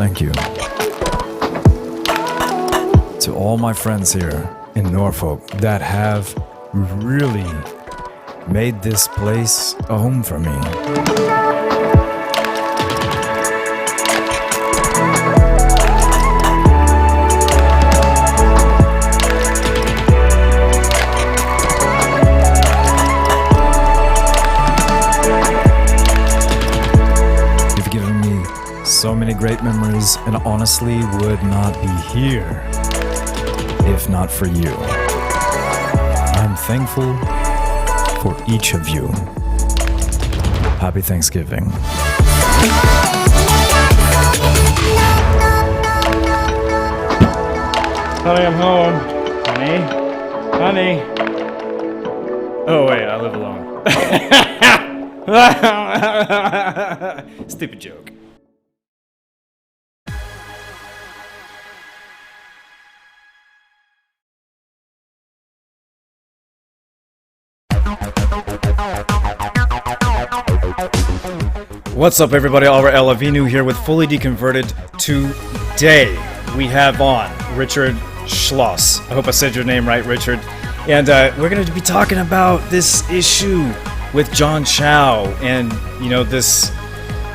Thank you. To all my friends here in Norfolk that have really made this place a home for me. You've given me so many great memories and honestly would not be here if not for you. I'm thankful for each of you. Happy Thanksgiving. Honey, I'm home. Honey. Oh wait, I live alone. Stupid joke. What's up, everybody? Arael Avinu here with Fully Deconverted. Today we have on Richard Schloss. I hope I said your name right, Richard. And we're going to be talking about this issue with Johnchau and, this...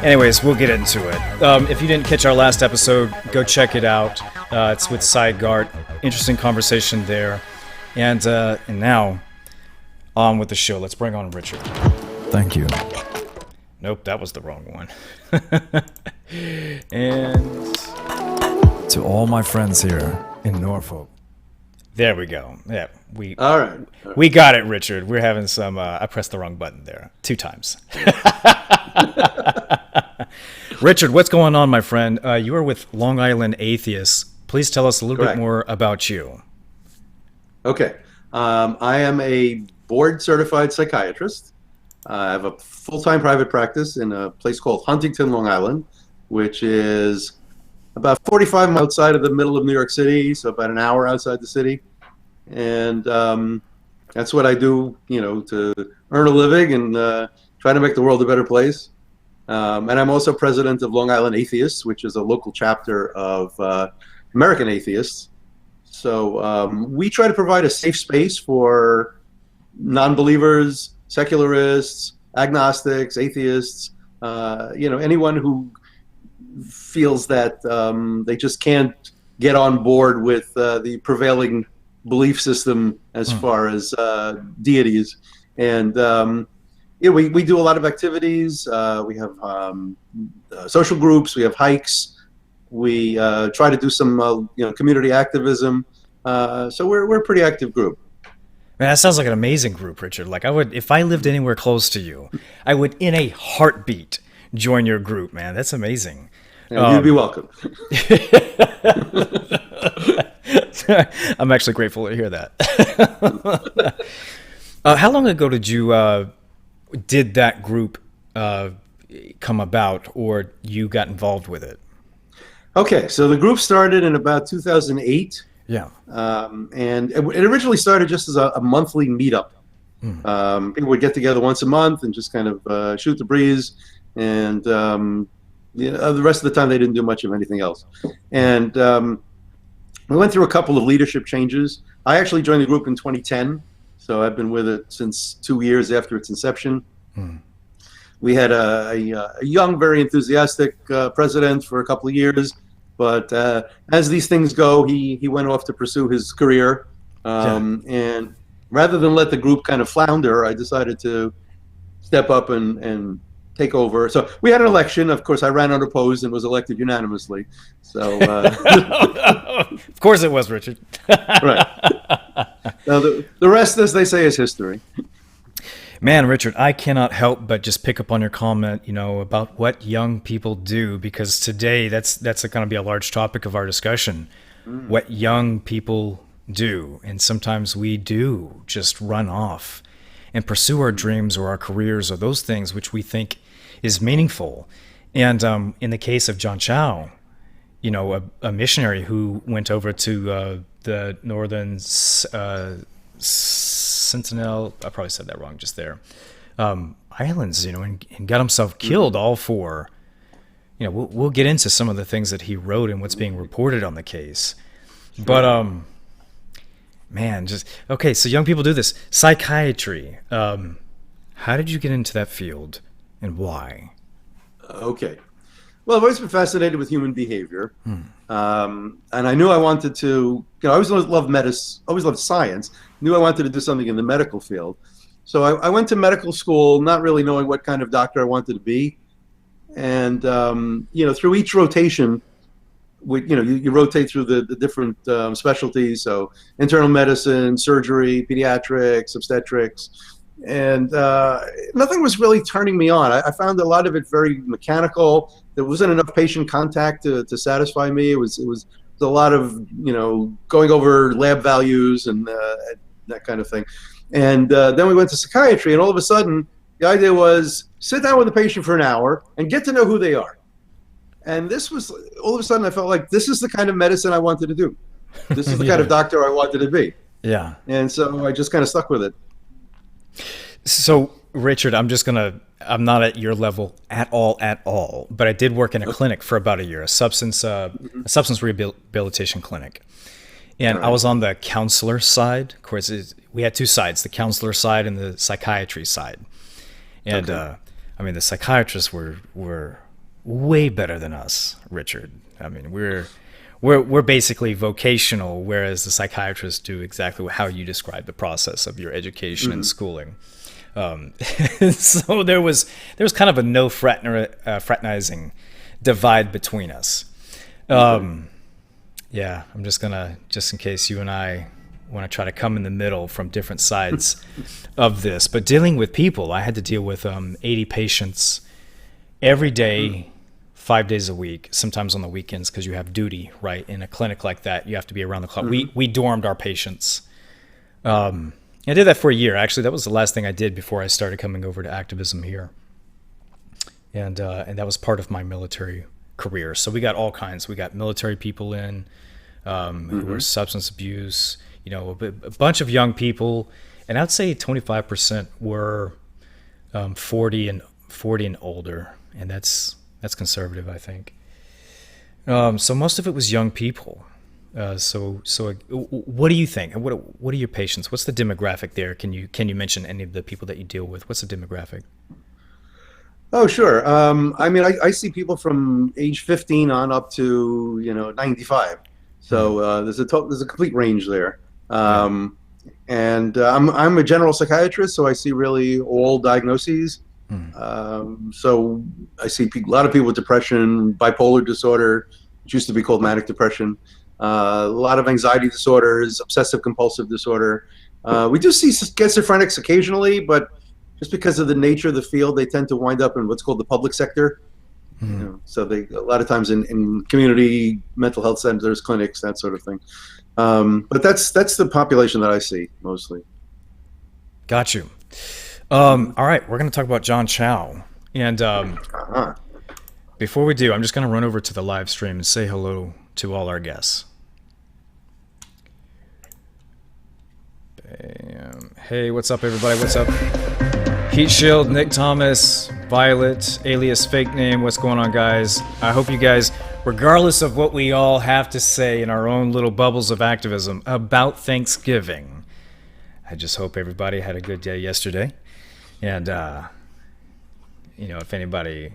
Anyways, we'll get into it. If you didn't catch our last episode, go check it out. It's with Sidegard. Interesting conversation there. And now, on with the show. Let's bring on Richard. Thank you. Nope, that was the wrong one. And to all my friends here in Norfolk. There we go. Yeah, All right. We got it, Richard. We're having some. I pressed the wrong button there 2 times. Richard, what's going on, my friend? You are with Long Island Atheists. Please tell us a little bit more about you. Okay. I am a board-certified psychiatrist. I have a full-time private practice in a place called Huntington, Long Island, which is about 45 miles outside of the middle of New York City, so about an hour outside the city. And that's what I do, to earn a living and try to make the world a better place. And I'm also president of Long Island Atheists, which is a local chapter of American Atheists. So we try to provide a safe space for non-believers, secularists, agnostics, atheists, anyone who feels that they just can't get on board with the prevailing belief system as far as deities. And we do a lot of activities. We have social groups. We have hikes. We try to do some community activism. So we're a pretty active group. Man, that sounds like an amazing group, Richard. Like, I would, if I lived anywhere close to you, I would, in a heartbeat, join your group, man. That's amazing. And you'd be welcome. I'm actually grateful to hear that. How long ago did that group come about, or you got involved with it? Okay, so the group started in about 2008. Yeah. And it originally started just as a monthly meetup. People would get together once a month and just kind of shoot the breeze. And the rest of the time they didn't do much of anything else. And we went through a couple of leadership changes. I actually joined the group in 2010. So I've been with it since 2 years after its inception. We had a young, very enthusiastic president for a couple of years. But as these things go, he went off to pursue his career. And rather than let the group kind of flounder, I decided to step up and take over. So we had an election. Of course, I ran unopposed and was elected unanimously. So of course it was, Richard. Right. Now, the rest, as they say, is history. Man, Richard, I cannot help but just pick up on your comment, about what young people do, because today that's going to be a large topic of our discussion. What young people do, and sometimes we do just run off and pursue our dreams or our careers or those things which we think is meaningful. And in the case of Johnchau, a missionary who went over to the Northern Sentinel, I probably said that wrong just there, islands, and got himself killed, all for, we'll get into some of the things that he wrote and what's being reported on the case. But man, just okay. So young people do this psychiatry. How did you get into that field, and why? Okay. Well, I've always been fascinated with human behavior, and I knew I wanted to. I always loved medicine, always loved science. Knew I wanted to do something in the medical field, so I went to medical school, not really knowing what kind of doctor I wanted to be. And through each rotation, you rotate through the different specialties. So internal medicine, surgery, pediatrics, obstetrics, and nothing was really turning me on. I found a lot of it very mechanical. There wasn't enough patient contact to satisfy me. It was a lot of going over lab values and that kind of thing. And then we went to psychiatry, and all of a sudden, the idea was sit down with the patient for an hour and get to know who they are. And this was, all of a sudden, I felt like this is the kind of medicine I wanted to do. This is the kind of doctor I wanted to be. Yeah. And so I just kind of stuck with it. So, Richard, I'm not at your level at all, but I did work in a clinic for about a year, a substance rehabilitation clinic. And I was on the counselor side. Of course, we had two sides, the counselor side and the psychiatry side. And the psychiatrists were way better than us, Richard. I mean, we're basically vocational, whereas the psychiatrists do exactly how you described the process of your education and schooling. So there was kind of a no fraternizing divide between us. Yeah, I'm just in case you and I want to try to come in the middle from different sides of this. But dealing with people, I had to deal with 80 patients every day, 5 days a week, sometimes on the weekends because you have duty, right? In a clinic like that, you have to be around the clock. We dormed our patients. I did that for a year. Actually, that was the last thing I did before I started coming over to activism here. And that was part of my military career. So we got all kinds. We got military people in who were substance abuse, a bunch of young people, and I'd say 25% were 40 and older, and that's conservative, I think. So most of it was young people. So what do you think? What are your patients? What's the demographic there? Can you mention any of the people that you deal with? What's the demographic? Oh, sure. I see people from age 15 on up to 95. So there's a complete range there. And I'm a general psychiatrist, so I see really all diagnoses. So I see a lot of people with depression, bipolar disorder, which used to be called manic depression, a lot of anxiety disorders, obsessive compulsive disorder. We do see schizophrenics occasionally, but just because of the nature of the field, they tend to wind up in what's called the public sector. So they a lot of times in community mental health centers, clinics, that sort of thing. But that's the population that I see mostly. Got you. All right, we're going to talk about John Chau. And before we do, I'm just going to run over to the live stream and say hello to all our guests. Bam. Hey, what's up, everybody? What's up? Heat Shield, Nick Thomas, Violet, alias fake name. What's going on, guys? I hope you guys, regardless of what we all have to say in our own little bubbles of activism about Thanksgiving, I just hope everybody had a good day yesterday. And, if anybody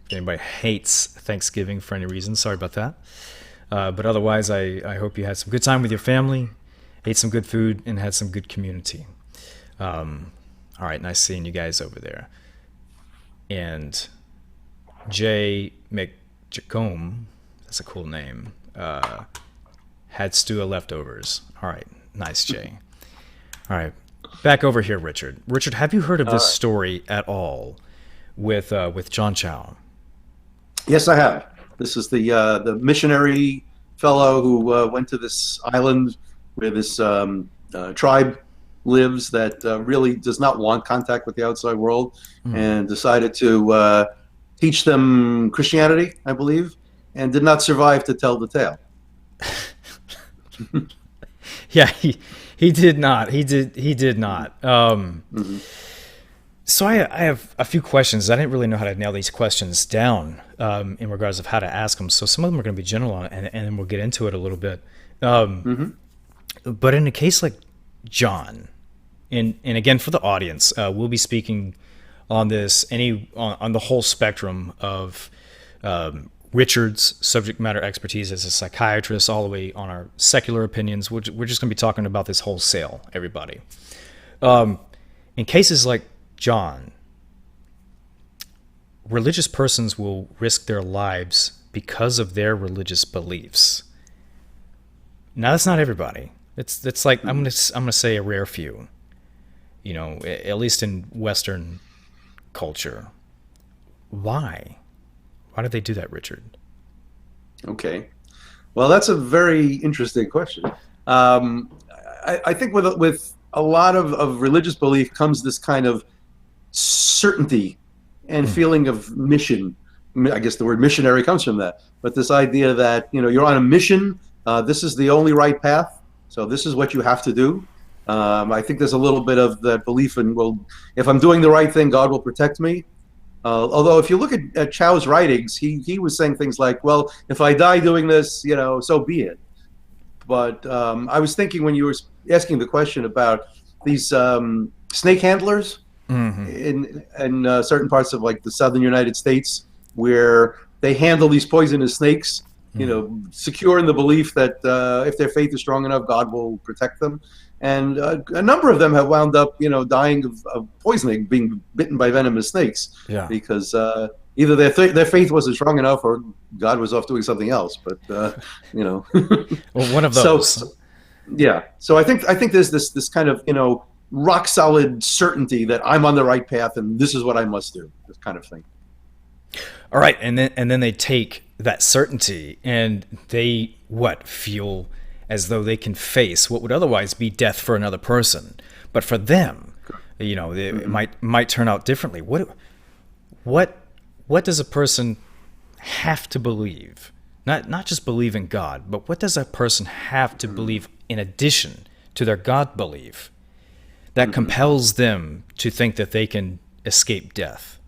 hates Thanksgiving for any reason, sorry about that. But otherwise, I hope you had some good time with your family, ate some good food, and had some good community. All right, nice seeing you guys over there. And Jay McJacombe, that's a cool name, had stew of leftovers. All right, nice, Jay. All right, back over here, Richard. Richard, have you heard of this story at all with John Chau? Yes, I have. This is the missionary fellow who went to this island where this tribe lives that really does not want contact with the outside world, and decided to teach them Christianity, I believe, and did not survive to tell the tale. Yeah, he did not. He did not. So I have a few questions. I didn't really know how to nail these questions down in regards of how to ask them. So some of them are going to be general, and then we'll get into it a little bit. But in a case like John, and again for the audience, we'll be speaking on this on the whole spectrum of Richard's subject matter expertise as a psychiatrist, all the way on our secular opinions. We're just going to be talking about this wholesale, everybody. In cases like John, religious persons will risk their lives because of their religious beliefs. Now, that's not everybody. It's like I'm gonna say a rare few. You know, at least in Western culture. Why? Why do they do that, Richard? Okay. Well, that's a very interesting question. I think with a lot of religious belief comes this kind of certainty and feeling of mission. I guess the word missionary comes from that. But this idea that, you're on a mission, this is the only right path, so this is what you have to do. I think there's a little bit of that belief in, well, if I'm doing the right thing, God will protect me. Although if you look at Chau's writings, he was saying things like, well, if I die doing this, so be it. But I was thinking when you were asking the question about these snake handlers in certain parts of like the southern United States, where they handle these poisonous snakes, secure in the belief that if their faith is strong enough, God will protect them. And a number of them have wound up, dying of poisoning, being bitten by venomous snakes, because either their faith wasn't strong enough, or God was off doing something else. But Well, one of those. So I think there's this kind of rock solid certainty that I'm on the right path and this is what I must do. This kind of thing. All right, and then they take that certainty and they feel as though they can face what would otherwise be death for another person, but for them, it might turn out differently. What does a person have to believe? Not just believe in God, but what does a person have to believe in addition to their God belief that compels them to think that they can escape death?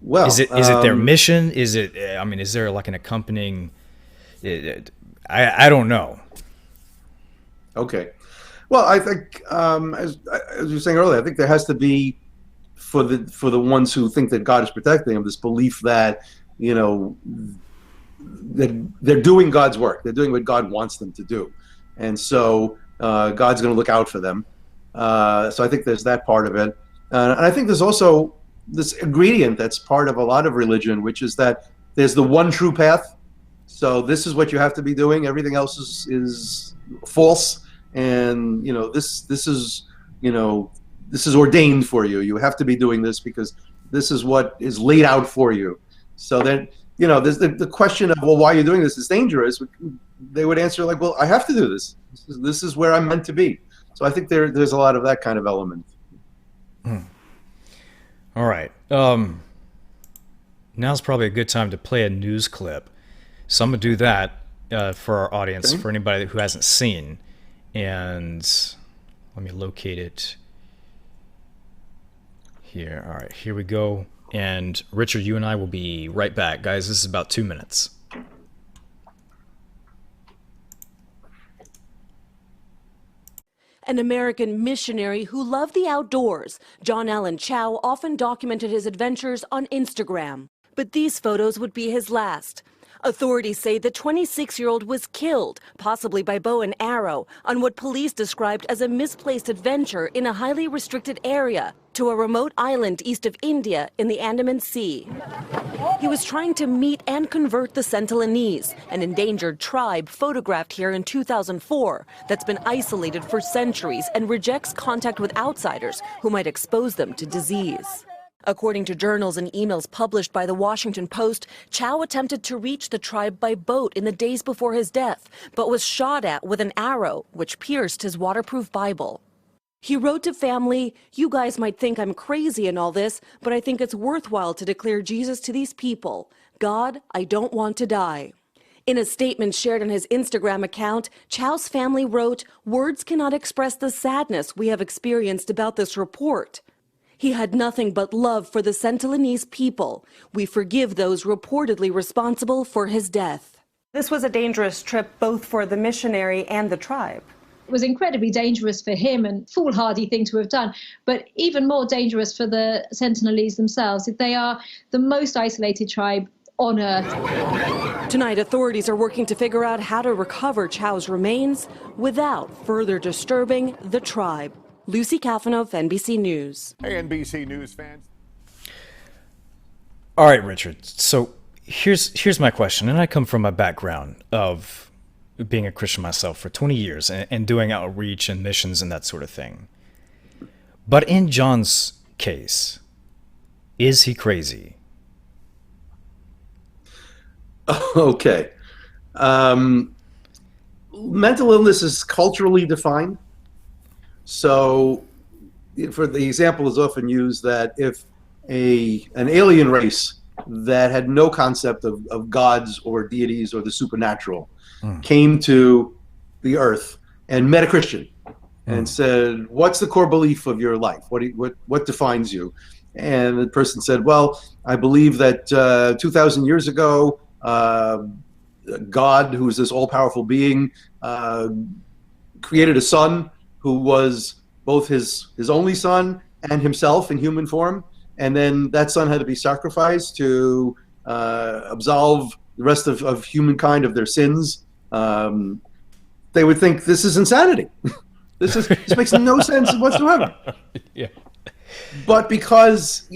Well, is it their mission? Is there like an accompanying? I don't know. Okay. Well, I think as you were saying earlier, I think there has to be for the ones who think that God is protecting them, this belief that that they're doing God's work. They're doing what God wants them to do, and so God's going to look out for them. So I think there's that part of it, and I think there's also this ingredient that's part of a lot of religion, which is that there's the one true path. So this is what you have to be doing. Everything else is false, and this is ordained for you. You have to be doing this because this is what is laid out for you. So then there's the question of, well, why are you doing this? It's dangerous. They would answer like, well, I have to do this. This is where I'm meant to be. So I think there's a lot of that kind of element. All right. Now's probably a good time to play a news clip. So I'm going to do that for our audience, for anybody who hasn't seen. And let me locate it here. All right, here we go. And Richard, you and I will be right back. Guys, this is about 2 minutes. An American missionary who loved the outdoors, John Chau often documented his adventures on Instagram. But these photos would be his last. Authorities say the 26-year-old was killed, possibly by bow and arrow, on what police described as a misplaced adventure in a highly restricted area to a remote island east of India in the Andaman Sea. He was trying to meet and convert the Sentinelese, an endangered tribe photographed here in 2004 that's been isolated for centuries and rejects contact with outsiders who might expose them to disease. According to journals and emails published by the Washington Post, Chau attempted to reach the tribe by boat in the days before his death, but was shot at with an arrow, which pierced his waterproof Bible. He wrote to family, "You guys might think I'm crazy and all this, but I think it's worthwhile to declare Jesus to these people. God, I don't want to die." In a statement shared on his Instagram account, Chau's family wrote, "Words cannot express the sadness we have experienced about this report. He had nothing but love for the Sentinelese people. We forgive those reportedly responsible for his death." This was a dangerous trip both for the missionary and the tribe. It was incredibly dangerous for him and foolhardy thing to have done, but even more dangerous for the Sentinelese themselves. They are the most isolated tribe on Earth. Tonight, authorities are working to figure out how to recover Chau's remains without further disturbing the tribe. Lucy Kafanoff, NBC News. Hey, NBC News fans. All right, Richard. So here's my question, and I come from a background of being a Christian myself for 20 years and doing outreach and missions and that sort of thing. But in John's case, is he crazy? Okay. Mental illness is culturally defined. So, for the example is often used that if an alien race that had no concept of gods or deities or the supernatural came to the earth and met a Christian and said, "What's the core belief of your life? What defines you?" And the person said, "Well, I believe that 2,000 years ago, God, who is this all-powerful being, created a son who was both his only son and himself in human form, and then that son had to be sacrificed to absolve the rest of humankind of their sins." They would think this is insanity. This makes no sense whatsoever. Yeah. But because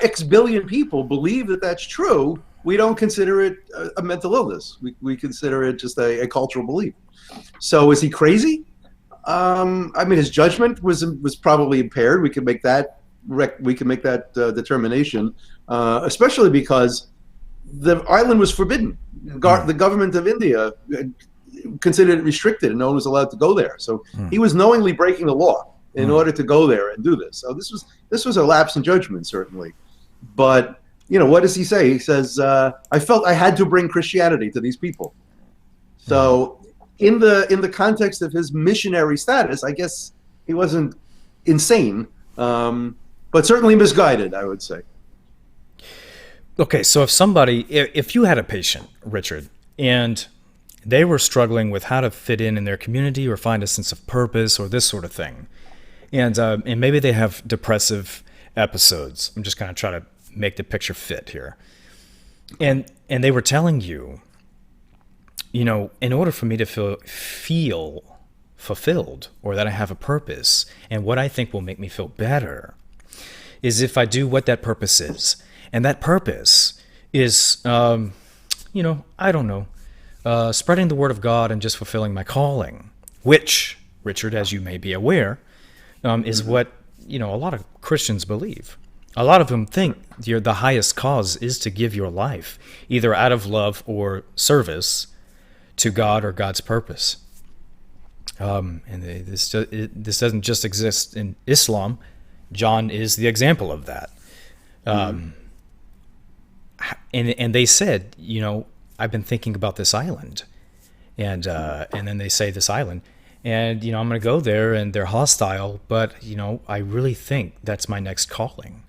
X billion people believe that that's true, we don't consider it a mental illness. We consider it just a cultural belief. So is he crazy? I mean, his judgment was probably impaired. We can make that determination, especially because the island was forbidden. The government of India considered it restricted, and no one was allowed to go there. So he was knowingly breaking the law in order to go there and do this. So this was a lapse in judgment, certainly. But what does he say? He says, "I felt I had to bring Christianity to these people." So in the context of his missionary status, I guess he wasn't insane, but certainly misguided, I would say. Okay, so if you had a patient, Richard, and they were struggling with how to fit in their community or find a sense of purpose or this sort of thing, and maybe they have depressive episodes. I'm just kind of trying to make the picture fit here. And they were telling you, in order for me to feel fulfilled or that I have a purpose, and what I think will make me feel better is if I do what that purpose is. And that purpose is, I don't know, spreading the word of God and just fulfilling my calling, which, Richard, as you may be aware, is what, a lot of Christians believe. A lot of them think the highest cause is to give your life, either out of love or service, to God or God's purpose. This doesn't just exist in Islam. John is the example of that. And they said, I've been thinking about this island, and then they say this island, and I'm going to go there, and they're hostile, but I really think that's my next calling.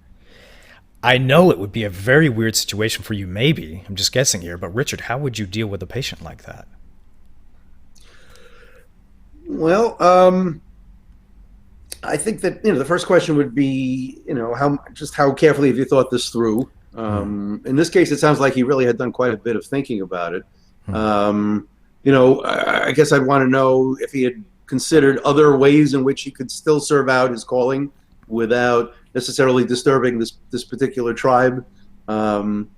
I know it would be a very weird situation for you, maybe. I'm just guessing here, but Richard, how would you deal with a patient like that? Well, I think that the first question would be, how carefully have you thought this through? In this case, it sounds like he really had done quite a bit of thinking about it. I guess I'd want to know if he had considered other ways in which he could still serve out his calling without necessarily disturbing this particular tribe. Beyond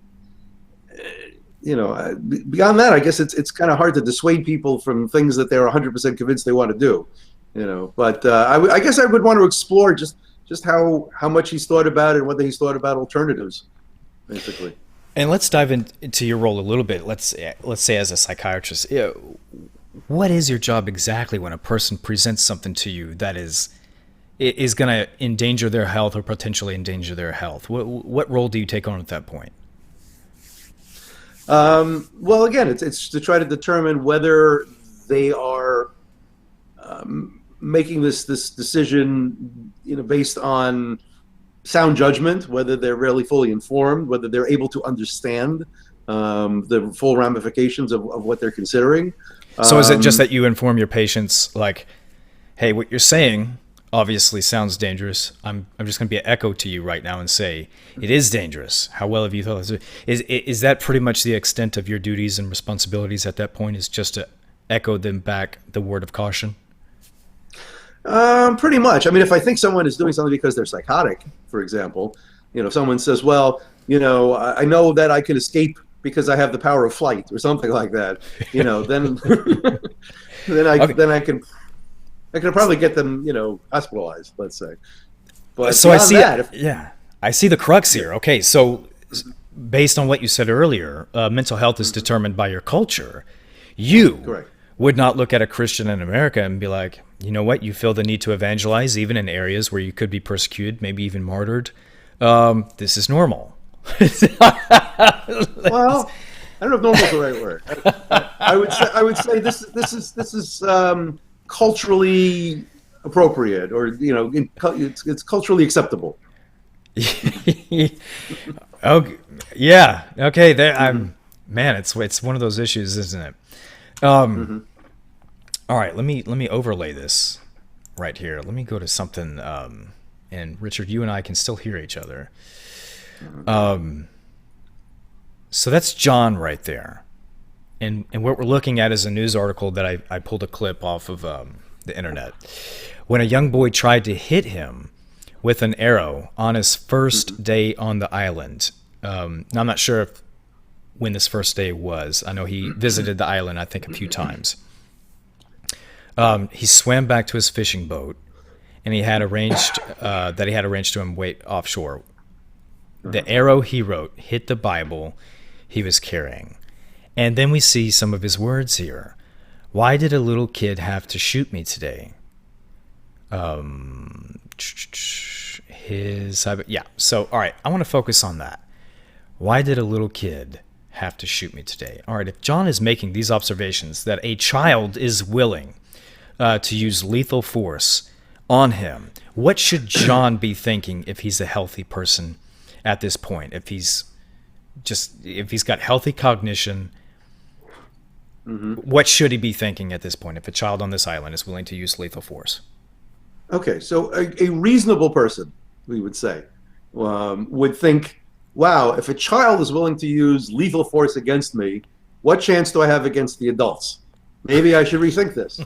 that, I guess it's kind of hard to dissuade people from things that they're 100% convinced they want to do. But I guess I would want to explore just how much he's thought about it and whether he's thought about alternatives, basically. And let's dive into your role a little bit. Let's say as a psychiatrist, what is your job exactly when a person presents something to you that is going to endanger their health or potentially endanger their health? What role do you take on at that point? Well, again, it's to try to determine whether they are making this decision, based on sound judgment, whether they're really fully informed, whether they're able to understand the full ramifications of what they're considering. So is it just that you inform your patients, like, hey, what you're saying obviously sounds dangerous. I'm just going to be an echo to you right now and say it is dangerous. How well have you thought this? Is that pretty much the extent of your duties and responsibilities at that point, is just to echo them back the word of caution? Pretty much. I mean, if I think someone is doing something because they're psychotic, for example, if someone says, well, I know that I can escape because I have the power of flight or something like that, then I can probably get them, hospitalized, let's say. But so I see I see the crux here. Okay, so based on what you said earlier, mental health is determined by your culture. You would not look at a Christian in America and be like, you know what, you feel the need to evangelize even in areas where you could be persecuted, maybe even martyred. This is normal. Well, I don't know if normal is the right word. I would say this is culturally appropriate, or it's culturally acceptable. Okay, yeah, okay. Man, it's one of those issues, isn't it? All right, let me overlay this right here. Let me go to something, and Richard, you and I can still hear each other. So that's John right there. And what we're looking at is a news article that I pulled a clip off of the internet. When a young boy tried to hit him with an arrow on his first day on the island. Now, I'm not sure when this first day was. I know he visited the island, I think, a few times. He swam back to his fishing boat, and he had arranged to him wait offshore. The arrow, he wrote, hit the Bible he was carrying. And then we see some of his words here. Why did a little kid have to shoot me today? So, all right, I want to focus on that. Why did a little kid have to shoot me today? All right, if John is making these observations that a child is willing to use lethal force on him, what should John be thinking if he's a healthy person at this point? If he's got healthy cognition, what should he be thinking at this point if a child on this island is willing to use lethal force? Okay, so a reasonable person, we would say, would think, wow, if a child is willing to use lethal force against me, what chance do I have against the adults? Maybe I should rethink this.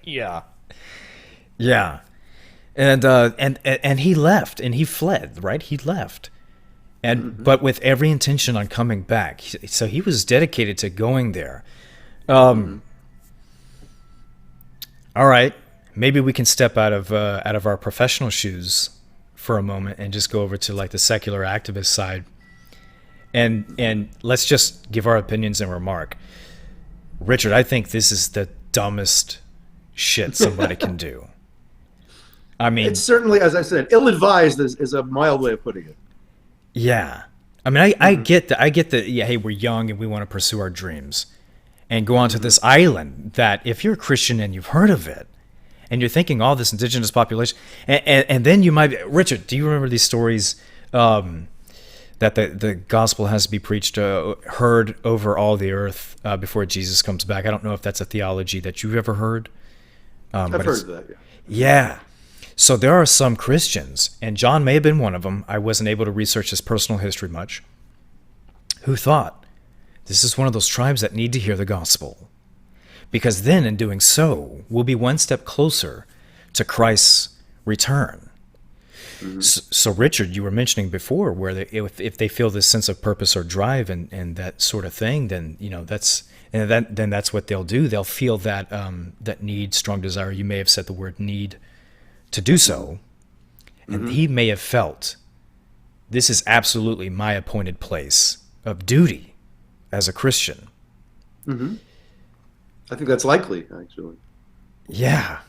Yeah. And he left, and he fled, right? He left. And but with every intention on coming back. So he was dedicated to going there. All right. Maybe we can step out of our professional shoes for a moment and just go over to like the secular activist side. And let's just give our opinions and remark. Richard, I think this is the dumbest shit somebody can do. I mean, it's certainly, as I said, ill-advised is a mild way of putting it. Yeah. I mean, I get the, yeah, hey, we're young and we want to pursue our dreams and go onto this island that if you're a Christian and you've heard of it and you're thinking all this indigenous population, and then you might be, Richard, do you remember these stories that the gospel has to be preached, heard over all the earth before Jesus comes back? I don't know if that's a theology that you've ever heard. I've heard of that, yeah. Yeah. So there are some Christians, and John may have been one of them, I wasn't able to research his personal history much, who thought, this is one of those tribes that need to hear the gospel. Because then, in doing so, we'll be one step closer to Christ's return. So Richard, you were mentioning before, where if they feel this sense of purpose or drive and that sort of thing, then that's what they'll do. They'll feel that that need, strong desire. You may have said the word need to do so, and he may have felt this is absolutely my appointed place of duty as a Christian. I think that's likely, actually. Yeah.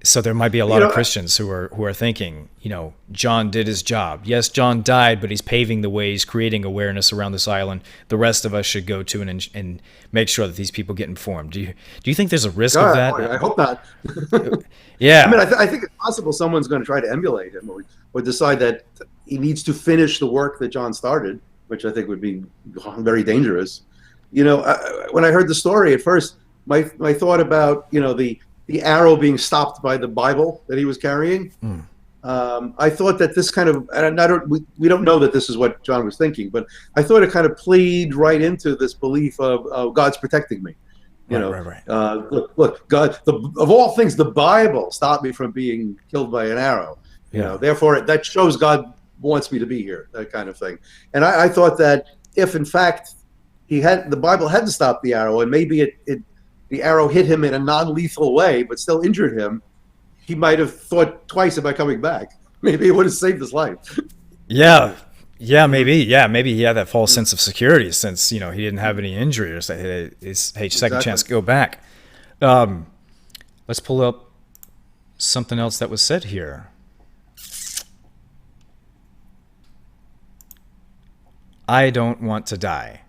So there might be a lot of Christians who are thinking, John did his job. Yes, John died, but he's paving the way. He's creating awareness around this island. The rest of us should go to and make sure that these people get informed. Do you think there's a risk of that? I hope not. Yeah. I mean, I think it's possible someone's going to try to emulate him or decide that he needs to finish the work that John started, which I think would be very dangerous. When I heard the story at first, my thought about, the arrow being stopped by the Bible that he was carrying. I thought that this kind of, and we don't know that this is what John was thinking, but I thought it kind of played right into this belief of God's protecting me. Right. Look, God, of all things, the Bible stopped me from being killed by an arrow. Therefore that shows God wants me to be here, that kind of thing. And I thought that if in fact the Bible hadn't stopped the arrow, and maybe the arrow hit him in a non-lethal way, but still injured him, he might have thought twice about coming back. Maybe it would have saved his life. Yeah, maybe. Yeah, maybe he had that false sense of security since, he didn't have any injury or say, hey, second chance, go back. Let's pull up something else that was said here. I don't want to die.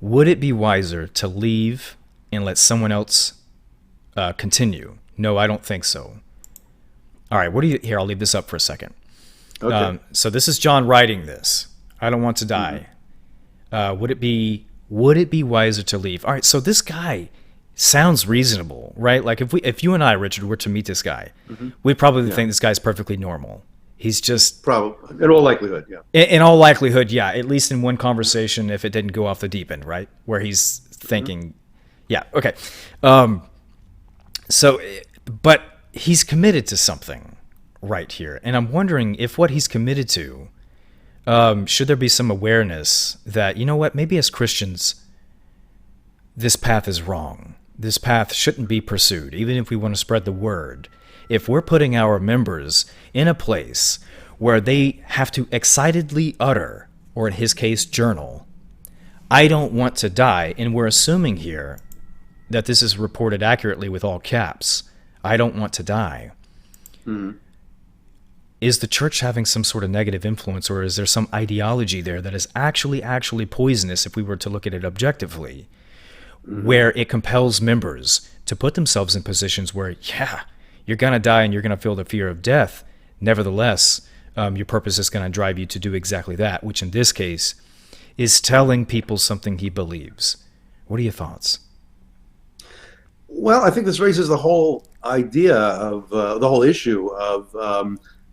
Would it be wiser to leave and let someone else continue? No, I don't think so. All right, here, I'll leave this up for a second. Okay. So this is John writing this. I don't want to die. Would it be wiser to leave? All right, so this guy sounds reasonable, right? Like if you and I, Richard, were to meet this guy, we'd probably think this guy's perfectly normal. He's just... Probably. In all likelihood, yeah. In all likelihood, yeah. At least in one conversation, if it didn't go off the deep end, right? Where he's thinking... Yeah, okay. But he's committed to something right here. And I'm wondering if what he's committed to, should there be some awareness that, you know what, maybe as Christians, this path is wrong. This path shouldn't be pursued, even if we want to spread the word. If we're putting our members in a place where they have to excitedly utter, or in his case, journal, I don't want to die, and we're assuming here that this is reported accurately with all caps, I don't want to die. Is the church having some sort of negative influence, or is there some ideology there that is actually poisonous if we were to look at it objectively, where it compels members to put themselves in positions where, you're going to die and you're going to feel the fear of death. Nevertheless, your purpose is going to drive you to do exactly that, which in this case is telling people something he believes. What are your thoughts? Well, I think this raises the whole idea of the whole issue of,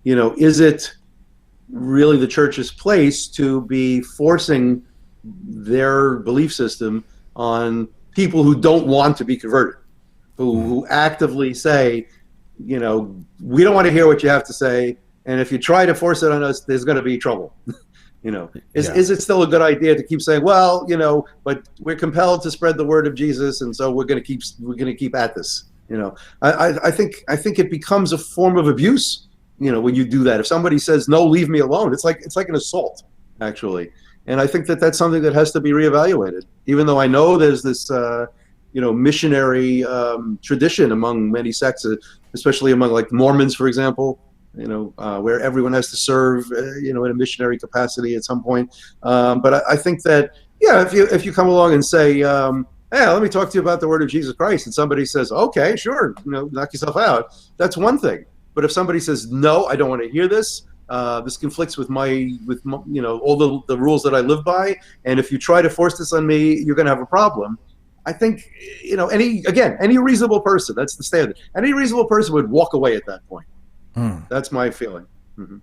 is it really the church's place to be forcing their belief system on people who don't want to be converted, who actively say, we don't want to hear what you have to say, and if you try to force it on us, there's going to be trouble. Is it still a good idea to keep saying, well, but we're compelled to spread the word of Jesus, and so we're going to keep at this. I think it becomes a form of abuse. When you do that, if somebody says no, leave me alone, it's like an assault, actually. And I think that that's something that has to be reevaluated. Even though I know there's this missionary tradition among many sects, especially among like Mormons, for example, where everyone has to serve, in a missionary capacity at some point. But I think that, if you come along and say, hey, let me talk to you about the word of Jesus Christ, and somebody says, okay, sure, knock yourself out, that's one thing. But if somebody says, no, I don't want to hear this, this conflicts with my all the rules that I live by, and if you try to force this on me, you're going to have a problem. I think, any reasonable person, that's the standard. Any reasonable person would walk away at that point. That's my feeling. Mm-hmm.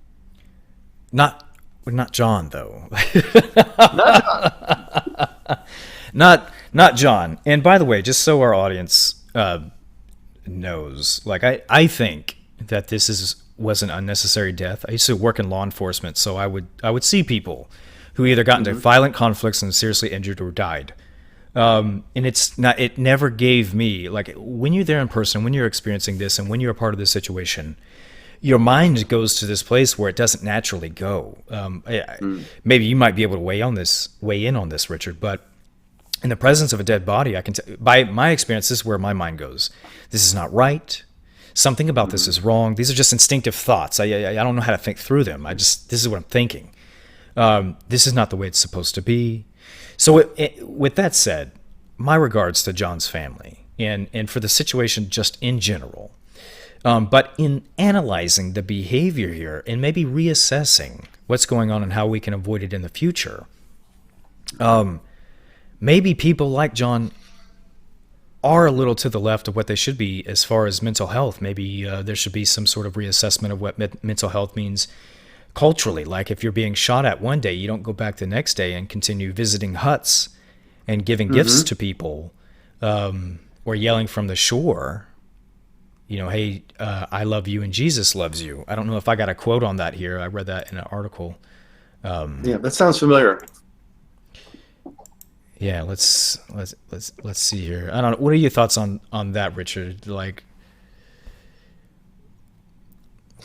Not John, though. Not John. And by the way, just so our audience knows, like I think that this was an unnecessary death. I used to work in law enforcement, so I would see people who either got into violent conflicts and seriously injured or died. And it never gave me, like, when you're there in person, when you're experiencing this, and when you're a part of this situation, your mind goes to this place where it doesn't naturally go. Maybe you might be able to weigh in on this, Richard, but in the presence of a dead body, I can by my experience, this is where my mind goes. This is not right. Something about this is wrong. These are just instinctive thoughts. I don't know how to think through them. This is what I'm thinking. This is not the way it's supposed to be. So with that said, my regards to John's family and for the situation just in general. But in analyzing the behavior here and maybe reassessing what's going on and how we can avoid it in the future, maybe people like John are a little to the left of what they should be as far as mental health. Maybe there should be some sort of reassessment of what mental health means culturally. Like if you're being shot at one day, you don't go back the next day and continue visiting huts and giving gifts to people, or yelling from the shore, hey, I love you and Jesus loves you. I don't know if I got a quote on that here. I read that in an article. Yeah, that sounds familiar. Yeah, let's see here. I don't know. What are your thoughts on that, Richard? Like,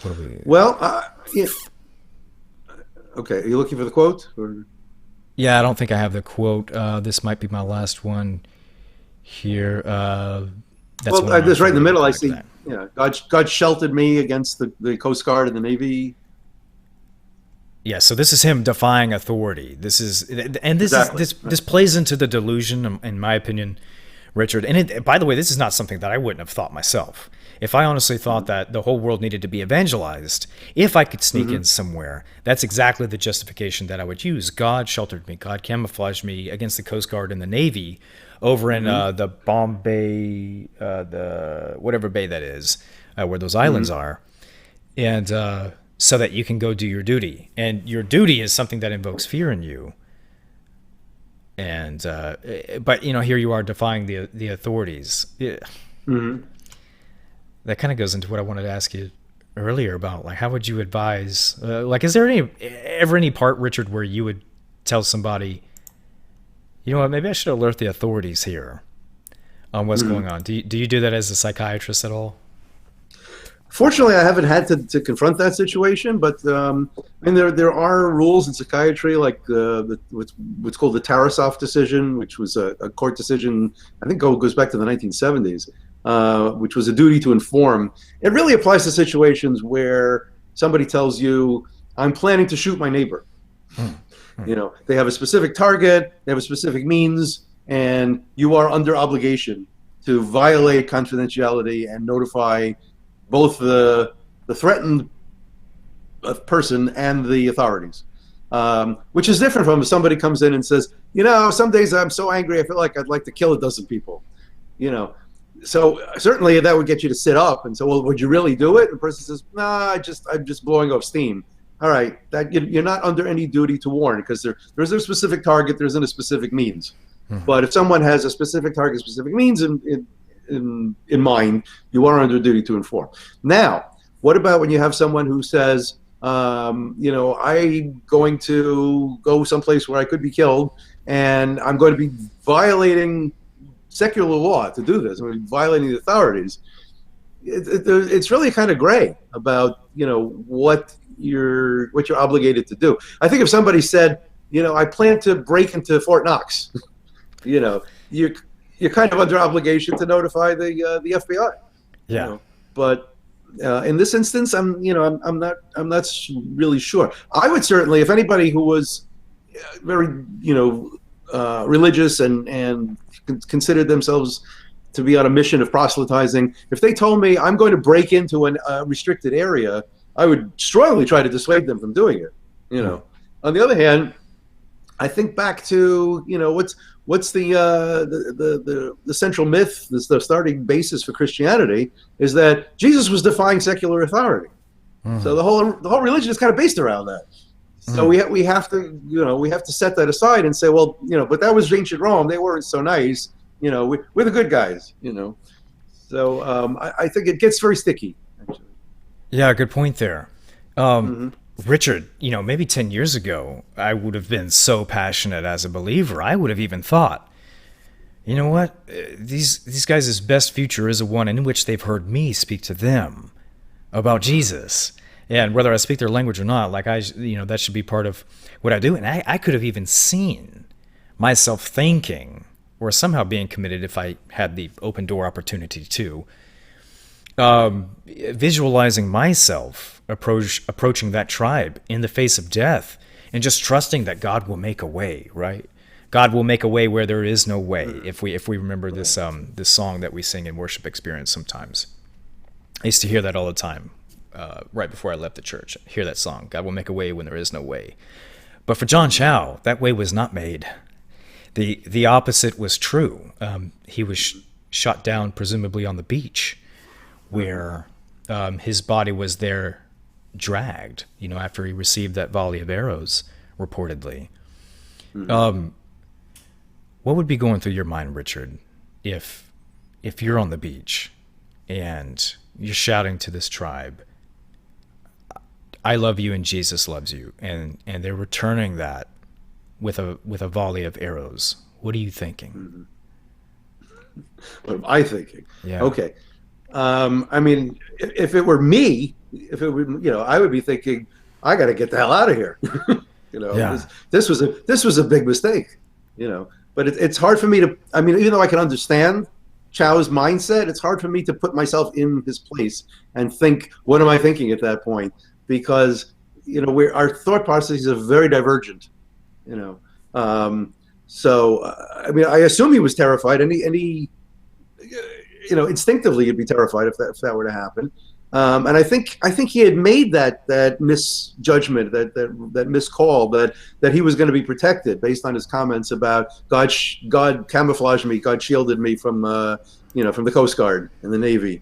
what are we? Well, yeah. Okay, are you looking for the quote? Or? Yeah, I don't think I have the quote. This might be my last one here. That's this right in the middle. I see. Yeah, God sheltered me against the Coast Guard and the Navy. Yeah, so this is him defying authority. This plays into the delusion, in my opinion, Richard. And by the way, this is not something that I wouldn't have thought myself. If I honestly thought that the whole world needed to be evangelized, if I could sneak in somewhere, that's exactly the justification that I would use. God sheltered me. God camouflaged me against the Coast Guard and the Navy over in the Bombay, the whatever bay that is, where those islands are. And so that you can go do your duty. And your duty is something that invokes fear in you. And but here you are defying the authorities. Yeah. That kind of goes into what I wanted to ask you earlier about, like, how would you advise? Is there ever any part, Richard, where you would tell somebody, you know what, maybe I should alert the authorities here on what's going on? Do you do that as a psychiatrist at all? Fortunately, I haven't had to confront that situation, but there are rules in psychiatry, like what's called the Tarasov decision, which was a court decision, I think goes back to the 1970s, which was a duty to inform. It really applies to situations where somebody tells you, I'm planning to shoot my neighbor. They have a specific target, they have a specific means, and you are under obligation to violate confidentiality and notify both the threatened person and the authorities, which is different from if somebody comes in and says, some days I'm so angry I feel like I'd like to kill a dozen people. So certainly that would get you to sit up and say, well, would you really do it? And the person says, no, I'm just blowing off steam. All right, that you're not under any duty to warn, because there's a specific target, there isn't a specific means. But if someone has a specific target, specific means in mind, you are under duty to inform. Now, what about when you have someone who says, I'm going to go someplace where I could be killed, and I'm going to be violating secular law to do this, violating the authorities. It's really kind of gray about what you're obligated to do. I think if somebody said, I plan to break into Fort Knox, you're kind of under obligation to notify the FBI. Yeah. But in this instance, I'm not really sure. I would certainly, if anybody who was very religious and considered themselves to be on a mission of proselytizing, if they told me I'm going to break into a restricted area, I would strongly try to dissuade them from doing it. On the other hand, I think back to what's the central myth, the starting basis for Christianity, is that Jesus was defying secular authority. So the whole religion is kind of based around that. So we have to set that aside and say, well, but that was ancient Rome. They weren't so nice. We're the good guys. So I think it gets very sticky. Actually. Yeah, good point there. Richard, maybe 10 years ago, I would have been so passionate as a believer. I would have even thought, you know what? These guys' best future is one in which they've heard me speak to them about Jesus. And whether I speak their language or not, that should be part of what I do. And I could have even seen myself thinking or somehow being committed if I had the open door opportunity to. Visualizing myself approaching that tribe in the face of death and just trusting that God will make a way, right? God will make a way where there is no way. If we remember this this song that we sing in worship experience sometimes. I used to hear that all the time, right before I left the church. I hear that song, God will make a way when there is no way. But for John Chau, that way was not made. The opposite was true. He was shot down presumably on the beach, where his body was there dragged, after he received that volley of arrows, reportedly. What would be going through your mind, Richard, if you're on the beach and you're shouting to this tribe, I love you and Jesus loves you, and they're returning that with a volley of arrows? What are you thinking? What am I thinking? Yeah. Okay. I mean, if it were me, I would be thinking, I got to get the hell out of here. Yeah. This was a big mistake. But it's hard for me to. I mean, even though I can understand Chau's mindset, it's hard for me to put myself in his place and think, what am I thinking at that point? Because our thought processes are very divergent. So I mean, I assume he was terrified. Instinctively he'd be terrified if that were to happen. And I think he had made that misjudgment, that miscall, that he was going to be protected based on his comments about God camouflaged me, God shielded me from from the Coast Guard and the Navy.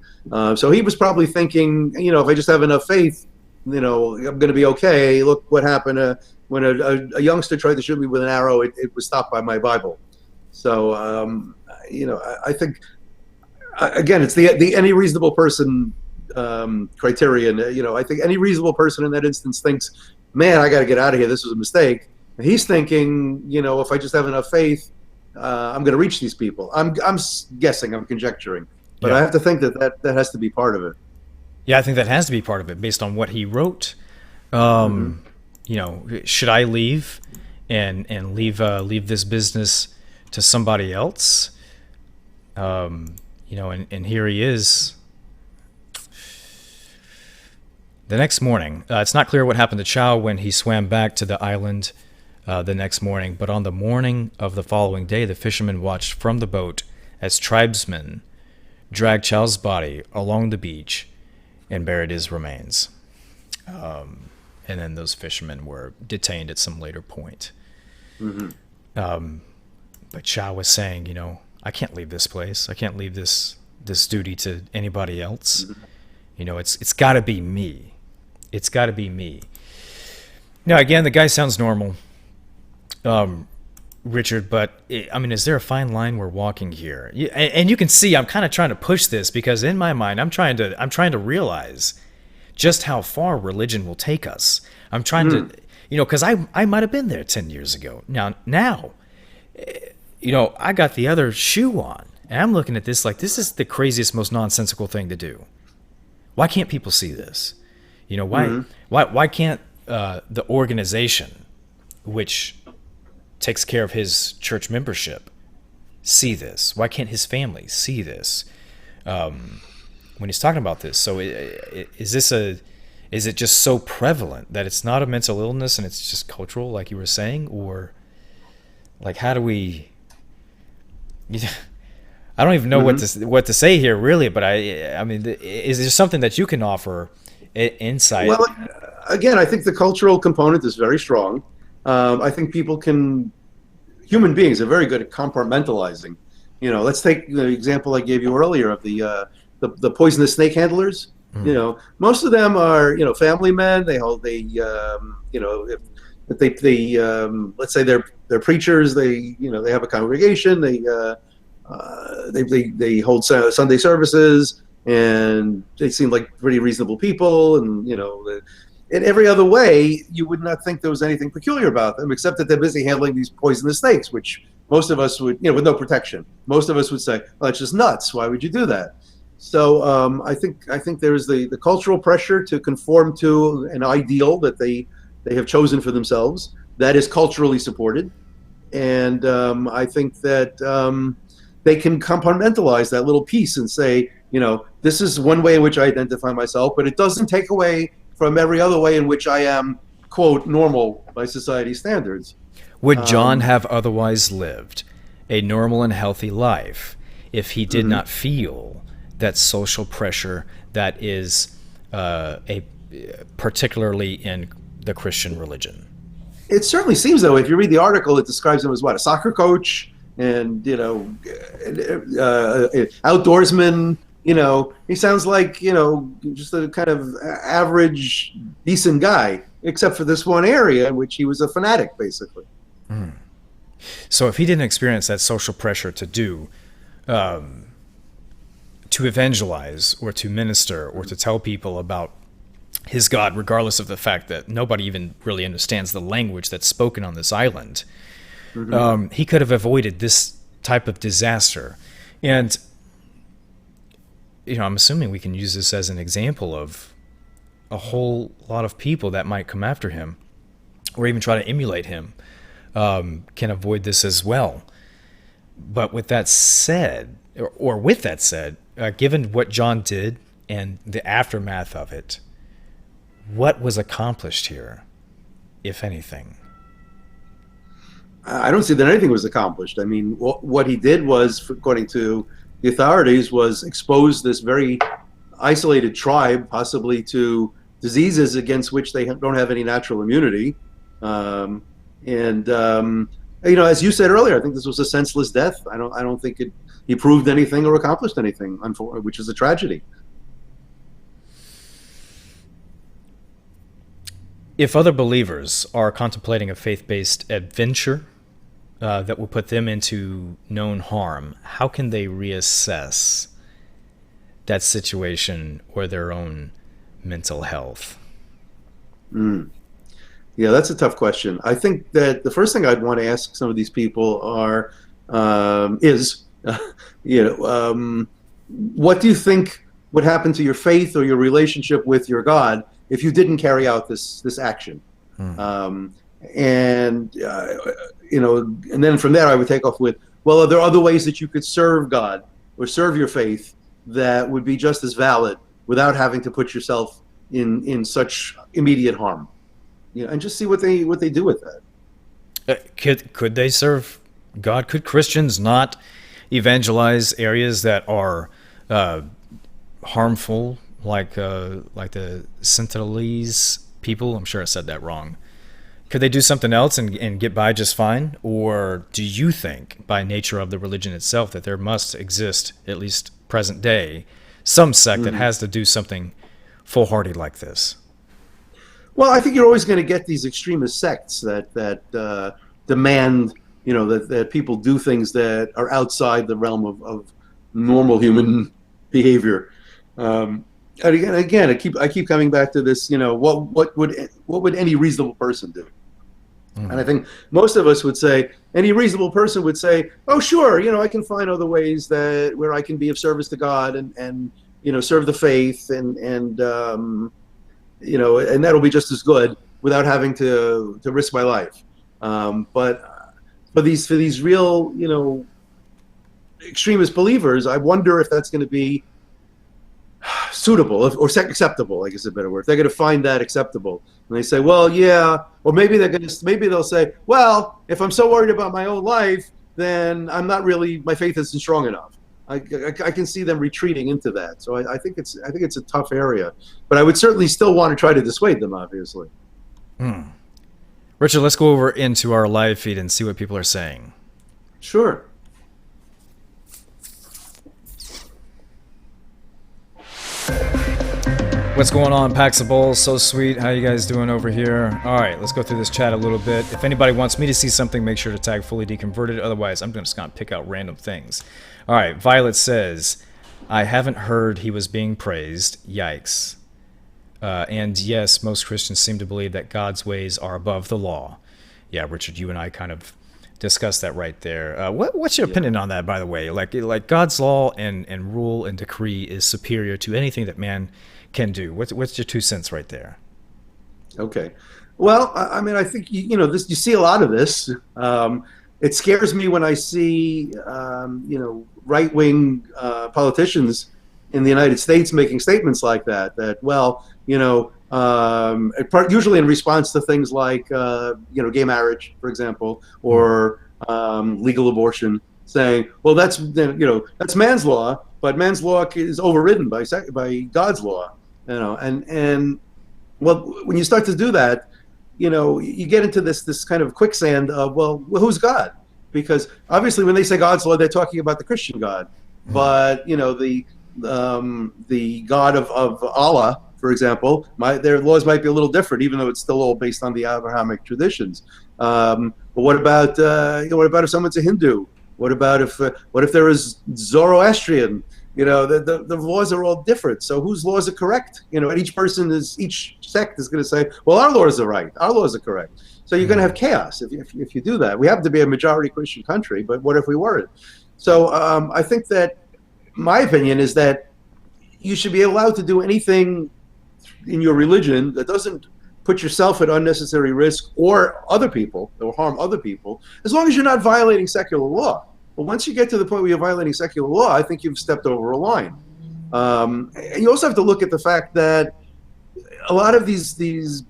So he was probably thinking, if I just have enough faith, I'm going to be okay. Look what happened when a youngster tried to shoot me with an arrow. It was stopped by my Bible. So I think again, it's the any reasonable person criterion. I think any reasonable person in that instance thinks, man, I got to get out of here. This was a mistake. And he's thinking, if I just have enough faith, I'm going to reach these people. I'm guessing, I'm conjecturing, but I have to think that has to be part of it. Yeah, I think that has to be part of it based on what he wrote. Should I leave and leave this business to somebody else? And here he is. The next morning, it's not clear what happened to Chau when he swam back to the island the next morning, but on the morning of the following day, the fishermen watched from the boat as tribesmen dragged Chau's body along the beach and buried his remains. And then those fishermen were detained at some later point. But Chau was saying, I can't leave this place. I can't leave this duty to anybody else. It's got to be me. It's got to be me. Now, again, the guy sounds normal, Richard, but is there a fine line we're walking here? And you can see I'm kind of trying to push this because in my mind, I'm trying to realize just how far religion will take us. I'm trying to, because I might have been there 10 years ago. Now, I got the other shoe on, and I'm looking at this like this is the craziest, most nonsensical thing to do. Why can't people see this? Why can't the organization, which takes care of his church membership, see this? Why can't his family see this? When he's talking about this, so is it just so prevalent that it's not a mental illness and it's just cultural, like you were saying, or like how do we? I don't even know what to say here, really. But I mean, is there something that you can offer insight? Well, again, I think the cultural component is very strong. I think human beings are very good at compartmentalizing. Let's take the example I gave you earlier of the poisonous snake handlers. Most of them are family men. Let's say they're preachers. They have a congregation. They hold Sunday services, and they seem like pretty reasonable people. And in every other way, you would not think there was anything peculiar about them, except that they're busy handling these poisonous snakes, which most of us would, with no protection. Most of us would say, "Well, that's just nuts. Why would you do that?" So I think there is the cultural pressure to conform to an ideal that they have chosen for themselves that is culturally supported. I think that they can compartmentalize that little piece and say, this is one way in which I identify myself, but it doesn't take away from every other way in which I am, quote, normal by society's standards. Would John have otherwise lived a normal and healthy life if he did not feel that social pressure that is particularly in the Christian religion? It certainly seems, though, if you read the article, it describes him as what, a soccer coach and, outdoorsman. He sounds like, just a kind of average, decent guy, except for this one area in which he was a fanatic, basically. So if he didn't experience that social pressure to evangelize or to minister or to tell people about his God, regardless of the fact that nobody even really understands the language that's spoken on this island, he could have avoided this type of disaster. And, I'm assuming we can use this as an example of a whole lot of people that might come after him or even try to emulate him can avoid this as well. But with that said, given what John did and the aftermath of it, what was accomplished here, if anything? I don't see that anything was accomplished. I mean, what he did was, according to the authorities, was expose this very isolated tribe, possibly to diseases against which they don't have any natural immunity. As you said earlier, I think this was a senseless death. I don't think he proved anything or accomplished anything, which is a tragedy. If other believers are contemplating a faith-based adventure that will put them into known harm, how can they reassess that situation or their own mental health? Yeah, that's a tough question. I think that the first thing I'd want to ask some of these people is, what do you think would happen to your faith or your relationship with your God if you didn't carry out this action? And then from there I would take off with, well, are there other ways that you could serve God or serve your faith that would be just as valid without having to put yourself in such immediate harm? And just see what they do with that. Could they serve God? Could Christians not evangelize areas that are harmful, like the Sentinelese people? I'm sure I said that wrong. Could they do something else and get by just fine? Or do you think, by nature of the religion itself, that there must exist, at least present day, some sect that has to do something foolhardy like this? Well, I think you're always going to get these extremist sects that demand, that people do things that are outside the realm of normal human behavior. And again, I keep coming back to this. What would any reasonable person do? And I think most of us would say, any reasonable person would say, oh, sure, I can find other ways where I can be of service to God and serve the faith and that'll be just as good without having to risk my life. But for these real, extremist believers, I wonder if that's going to be suitable or acceptable, I guess is a better word. If they're going to find that acceptable, and they say, well, yeah, or maybe they'll say, well, if I'm so worried about my own life, then my faith isn't strong enough. I can see them retreating into that. So I think it's a tough area, but I would certainly still want to try to dissuade them, obviously. Richard, let's go over into our live feed and see what people are saying. Sure. What's going on, Packs of Bowls? So sweet. How you guys doing over here? All right, let's go through this chat a little bit. If anybody wants me to see something, make sure to tag Fully Deconverted. Otherwise, I'm just going to pick out random things. All right, Violet says, I haven't heard he was being praised. Yikes. And yes, most Christians seem to believe that God's ways are above the law. Yeah, Richard, you and I kind of discussed that right there. What's your opinion on that, by the way? Like God's law and rule and decree is superior to anything that man can do. What's your 2 cents right there? Okay. Well, I mean, I think you see a lot of this. it scares me when I see, right-wing politicians in the United States making statements like that, well, usually in response to things like, gay marriage, for example, or legal abortion, saying, well, that's man's law, but man's law is overridden by God's law, and well, when you start to do that, you get into this kind of quicksand of, well, who's God? Because obviously when they say God's law, they're talking about the Christian God, but the God of Allah, for example, their laws might be a little different, even though it's still all based on the Abrahamic traditions. But what about if someone's a Hindu? What if there is Zoroastrian? The laws are all different. So whose laws are correct? And each sect is going to say, well, our laws are right. Our laws are correct. So you're going to have chaos if you do that. We happen to be a majority Christian country, but what if we weren't? So I think that my opinion is that you should be allowed to do anything in your religion that doesn't put yourself at unnecessary risk or other people, or harm other people, as long as you're not violating secular law. But once you get to the point where you're violating secular law, I think you've stepped over a line. And you also have to look at the fact that a lot of these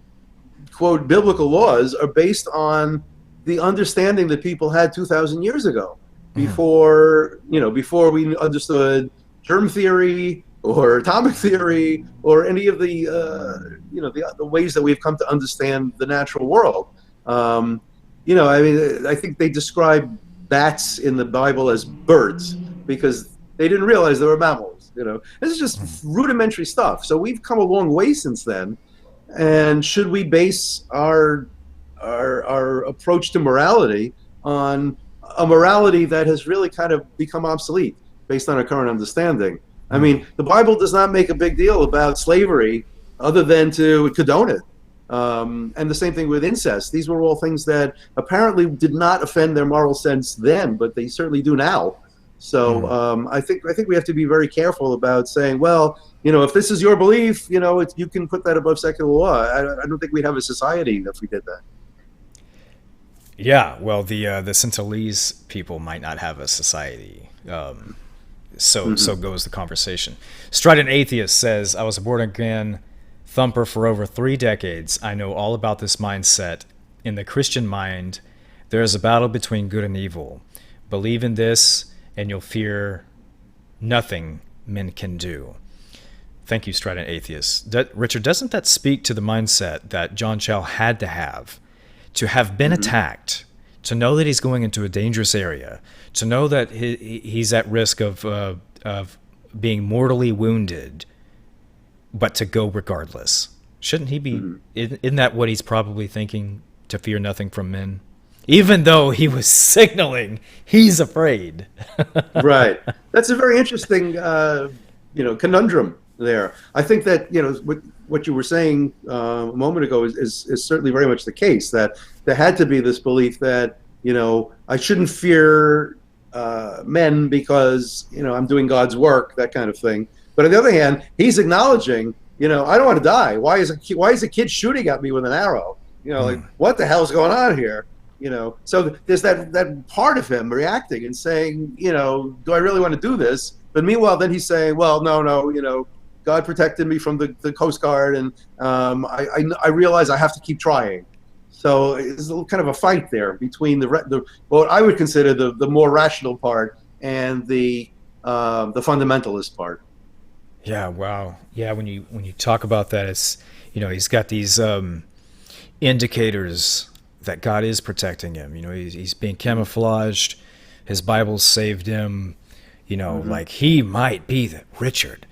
quote biblical laws are based on the understanding that people had 2,000 years ago, before we understood germ theory or atomic theory or any of the ways that we've come to understand the natural world. I think they describe bats in the Bible as birds because they didn't realize they were mammals. This is just rudimentary stuff. So we've come a long way since then. And should we base our approach to morality on a morality that has really kind of become obsolete based on our current understanding? I mean, the Bible does not make a big deal about slavery other than to condone it. And the same thing with incest. These were all things that apparently did not offend their moral sense then, but they certainly do now. So I think we have to be very careful about saying, well, if this is your belief, you can put that above secular law. I don't think we'd have a society if we did that. Yeah, well, the Sentinelese people might not have a society. So goes the conversation. Strident Atheist says, I was a born-again thumper for over 3 decades. I know all about this mindset. In the Christian mind, there is a battle between good and evil. Believe in this, and you'll fear nothing men can do. Thank you, Strident Atheist. Richard, doesn't that speak to the mindset that Johnchau had to have been attacked, to know that he's going into a dangerous area, to know that he's at risk of being mortally wounded, but to go regardless? Shouldn't he be? Isn't that what he's probably thinking? To fear nothing from men, even though he was signaling he's afraid. Right. That's a very interesting, conundrum there. I think that what you were saying a moment ago is certainly very much the case. That there had to be this belief that I shouldn't fear men because I'm doing God's work, that kind of thing. But on the other hand, he's acknowledging, I don't want to die. Why is a kid shooting at me with an arrow? Like, what the hell's going on here? So there's that part of him reacting and saying, do I really want to do this? But meanwhile, then he's saying, well, no, God protected me from the Coast Guard, and I realize I have to keep trying. So it's kind of a fight there between what I would consider the more rational part and the fundamentalist part. Yeah, wow. Yeah, when you talk about that, it's he's got these indicators that God is protecting him. He's being camouflaged. His Bible saved him. Like he might be Richard.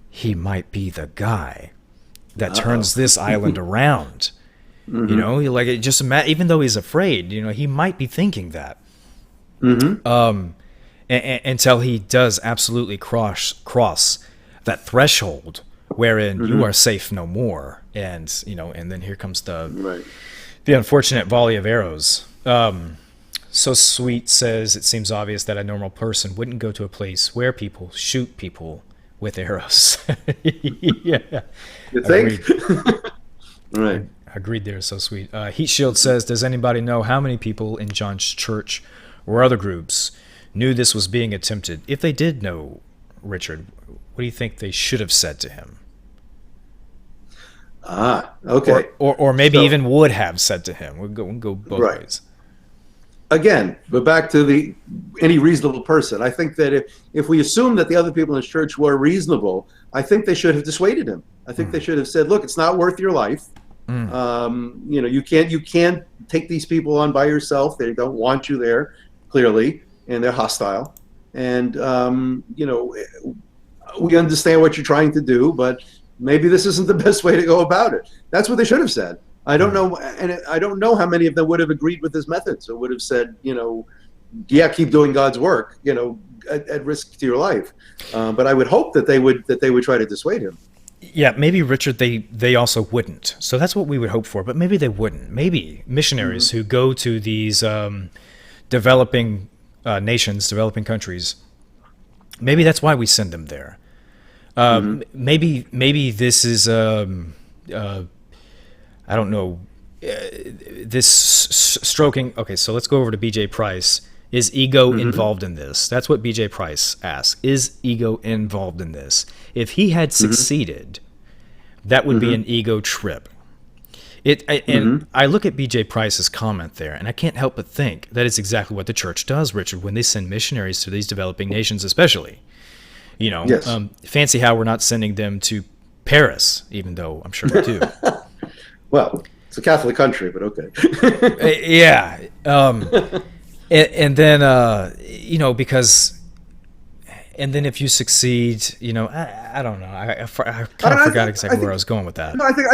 He might be the guy that turns this island around. Like it just even though he's afraid, he might be thinking that. Until he does absolutely cross that threshold wherein you are safe no more, and and then here comes the unfortunate volley of arrows. So Sweet says, it seems obvious that a normal person wouldn't go to a place where people shoot people with arrows. Yeah, you think? Right. Agreed there, so sweet. Heat Shield says, does anybody know how many people in John's church or other groups knew this was being attempted? If they did know, Richard, what do you think they should have said to him? Okay. Or maybe even would have said to him. We'll go both ways. Again, but back to any reasonable person. I think that if we assume that the other people in his church were reasonable, I think they should have dissuaded him. I think they should have said, look, it's not worth your life. You can't take these people on by yourself. They don't want you there, clearly, and they're hostile. And we understand what you're trying to do, but maybe this isn't the best way to go about it. That's what they should have said. I don't know, and I don't know how many of them would have agreed with his methods, or would have said, yeah, keep doing God's work, at risk to your life. But I would hope that they would try to dissuade him. Yeah, maybe, Richard, they also wouldn't. So that's what we would hope for, but maybe they wouldn't. Maybe missionaries who go to these developing nations, developing countries, maybe that's why we send them there. Maybe this is I don't know, this stroking. Okay, so let's go over to BJ Price. Is ego involved in this? That's what BJ Price asks. Is ego involved in this? If he had succeeded, that would be an ego trip. And I look at BJ Price's comment there, and I can't help but think that is exactly what the church does, Richard, when they send missionaries to these developing nations, especially. Fancy how we're not sending them to Paris, even though I'm sure we do. Well, it's a Catholic country, but okay. Yeah. And then, and then if you succeed, I don't know. I kind of forgot exactly where I was going with that. No, I think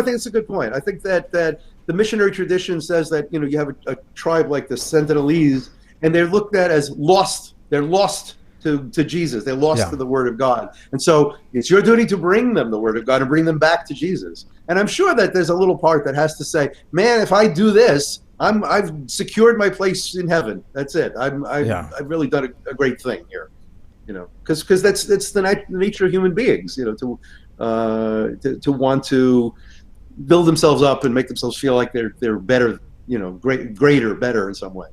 it's a good point. I think that the missionary tradition says that, you have a tribe like the Sentinelese, and they're looked at as lost. They're lost to Jesus. They're lost to the Word of God. And so it's your duty to bring them the Word of God and bring them back to Jesus. And I'm sure that there's a little part that has to say, man, if I do this, I've secured my place in heaven. That's it. I've really done a great thing here, because that's the nature of human beings, to want to build themselves up and make themselves feel like they're better, greater, better in some way.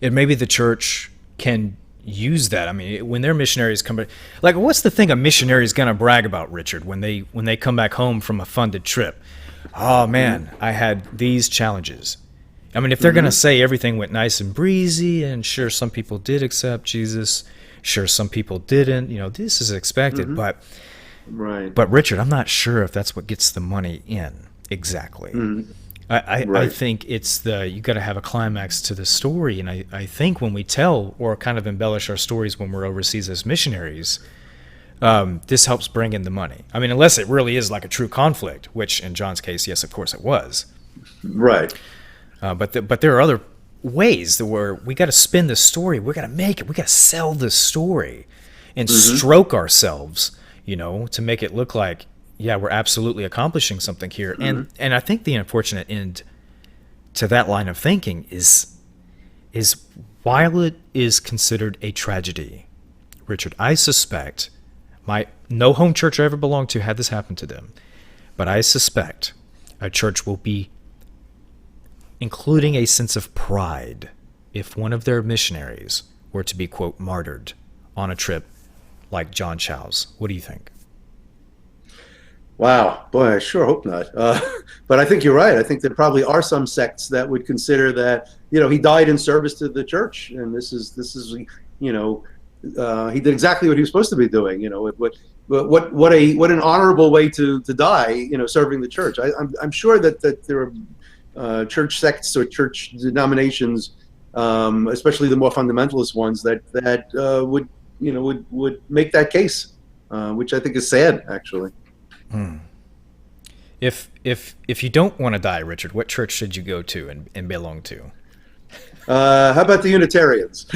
And maybe the church can use that. I mean, when their missionaries come back, like, what's the thing a missionary is going to brag about, Richard, when they come back home from a funded trip? Oh man, I had these challenges. I mean, if they're going to say everything went nice and breezy, and sure, some people did accept Jesus, sure, some people didn't, this is expected, but Richard, I'm not sure if that's what gets the money in exactly. I think it's you got to have a climax to the story, and I think when we tell or kind of embellish our stories when we're overseas as missionaries, this helps bring in the money. I mean, unless it really is like a true conflict, which in John's case, yes, of course it was. Right. But there are other ways where we got to spin the story. We got to make it. We got to sell the story and stroke ourselves, to make it look like, yeah, we're absolutely accomplishing something here. And I think the unfortunate end to that line of thinking is while it is considered a tragedy, Richard, I suspect no home church I ever belonged to had this happen to them, but I suspect a church will be including a sense of pride if one of their missionaries were to be, quote, martyred on a trip like John Chau's. What do you think? Wow, boy, I sure hope not. But I think you're right. I think there probably are some sects that would consider that, he died in service to the church, and this is he did exactly what he was supposed to be doing. What an honorable way to die, serving the church. I'm sure that there are church sects or church denominations, especially the more fundamentalist ones, that would make that case, which I think is sad, actually. If you don't want to die, Richard, what church should you go to and belong to? How about the Unitarians?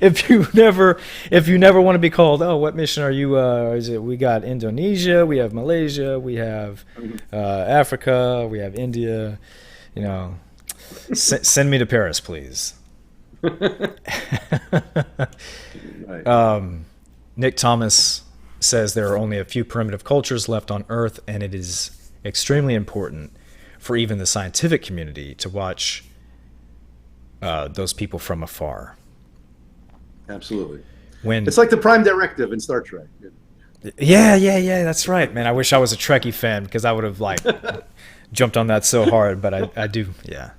If you never want to be called, oh, what mission are you? Is it? We got Indonesia, we have Malaysia, we have Africa, we have India. Send me to Paris, please. Right. Nick Thomas says there are only a few primitive cultures left on Earth, and it is extremely important for even the scientific community to watch those people from afar. Absolutely. When it's like the Prime Directive in Star Trek. Yeah, that's right, man. I wish I was a Trekkie fan because I would have like jumped on that so hard, but I do, yeah.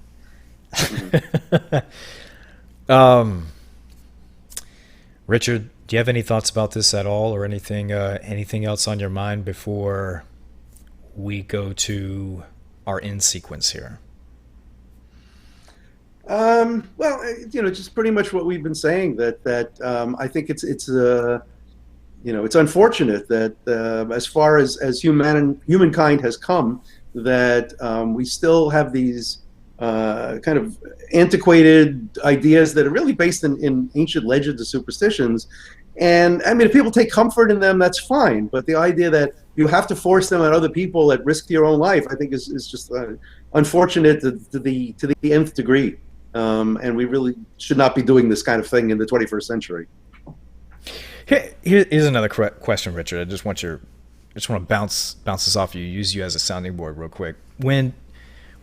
Richard, do you have any thoughts about this at all, or anything else on your mind before we go to our end sequence here? Well, just pretty much what we've been saying. That I think it's unfortunate that as far as humankind has come, that we still have these kind of antiquated ideas that are really based in ancient legends and superstitions. And I mean, if people take comfort in them, that's fine. But the idea that you have to force them on other people at risk to your own life, I think is just unfortunate to the nth degree. And we really should not be doing this kind of thing in the 21st century. Here's another question, Richard. I just want to bounce this off you, use you as a sounding board real quick.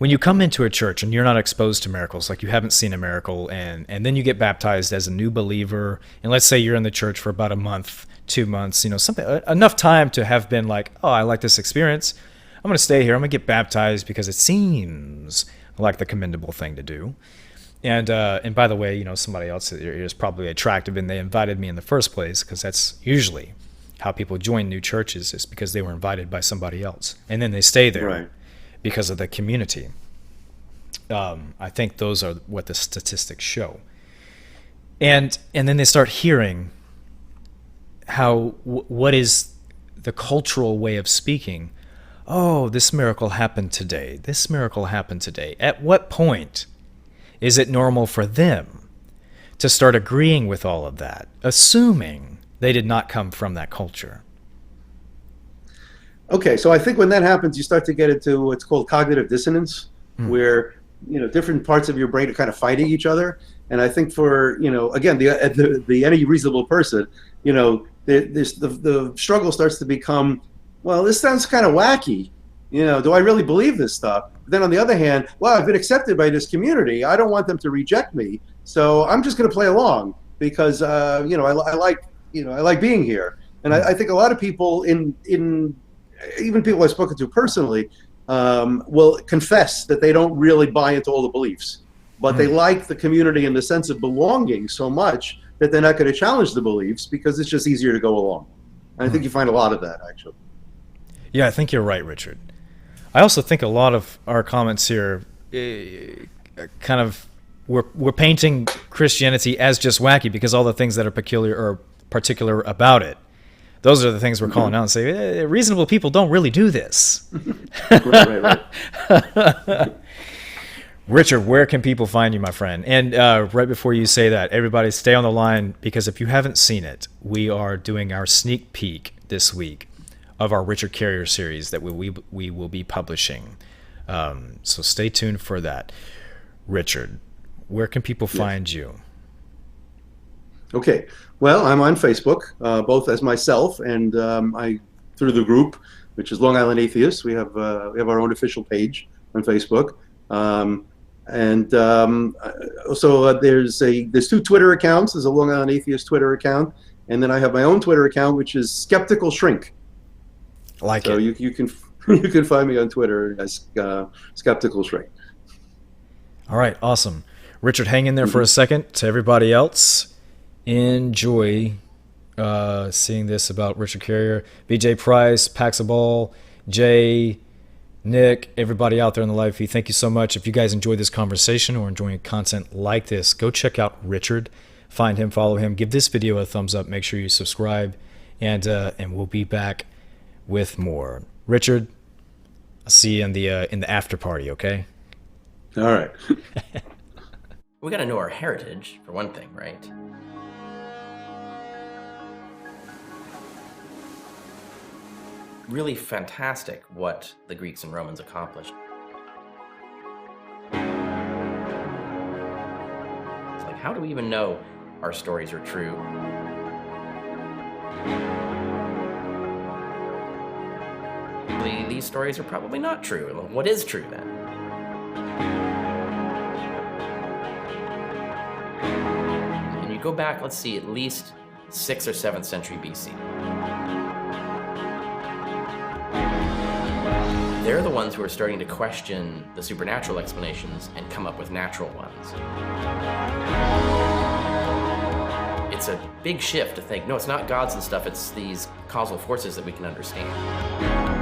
When you come into a church and you're not exposed to miracles, like you haven't seen a miracle, and then you get baptized as a new believer, and let's say you're in the church for about a month, 2 months, something enough time to have been like, oh, I like this experience. I'm going to stay here. I'm going to get baptized because it seems like the commendable thing to do. And by the way, somebody else is probably attractive and they invited me in the first place, because that's usually how people join new churches, is because they were invited by somebody else. And then they stay there. Right. Because of the community. I think those are what the statistics show. And then they start hearing how what is the cultural way of speaking. Oh, this miracle happened today. This miracle happened today. At what point is it normal for them to start agreeing with all of that, assuming they did not come from that culture? Okay, so I think when that happens, you start to get into what's called cognitive dissonance, where different parts of your brain are kind of fighting each other. And I think for again, the any reasonable person, the struggle starts to become, well, this sounds kind of wacky. Do I really believe this stuff? But then on the other hand, well, I've been accepted by this community. I don't want them to reject me, so I'm just going to play along because I like being here. And I think a lot of people even people I've spoken to personally, will confess that they don't really buy into all the beliefs, but they like the community and the sense of belonging so much that they're not going to challenge the beliefs because it's just easier to go along. And I think you find a lot of that, actually. Yeah, I think you're right, Richard. I also think a lot of our comments here kind of, we're painting Christianity as just wacky because all the things that are peculiar or particular about it, those are the things we're calling out and say, reasonable people don't really do this. Right. Richard, where can people find you, my friend? And right before you say that, everybody stay on the line, because if you haven't seen it, we are doing our sneak peek this week of our Richard Carrier series that we will be publishing. So stay tuned for that. Richard, where can people find you? Okay. Well, I'm on Facebook, both as myself and through the group, which is Long Island Atheists. We have our own official page on Facebook, also there's 2 Twitter accounts. There's a Long Island Atheist Twitter account, and then I have my own Twitter account, which is Skeptical Shrink. So you can find me on Twitter as Skeptical Shrink. All right, awesome, Richard. Hang in there for a second. To everybody else, enjoy seeing this about Richard Carrier, BJ Price, Paxaball, Jay, Nick, everybody out there in the live feed. Thank you so much. If you guys enjoyed this conversation or enjoying content like this, go check out Richard. Find him, follow him, give this video a thumbs up. Make sure you subscribe, and we'll be back with more. Richard, I'll see you in the after party. Okay. All right. We got to know our heritage for one thing, right? Really fantastic what the Greeks and Romans accomplished. It's like, how do we even know our stories are true? actually these stories are probably not true. What is true then? And you go back, let's see, at least 6th or 7th century BC. They're the ones who are starting to question the supernatural explanations and come up with natural ones. It's a big shift to think, no, it's not gods and stuff, it's these causal forces that we can understand.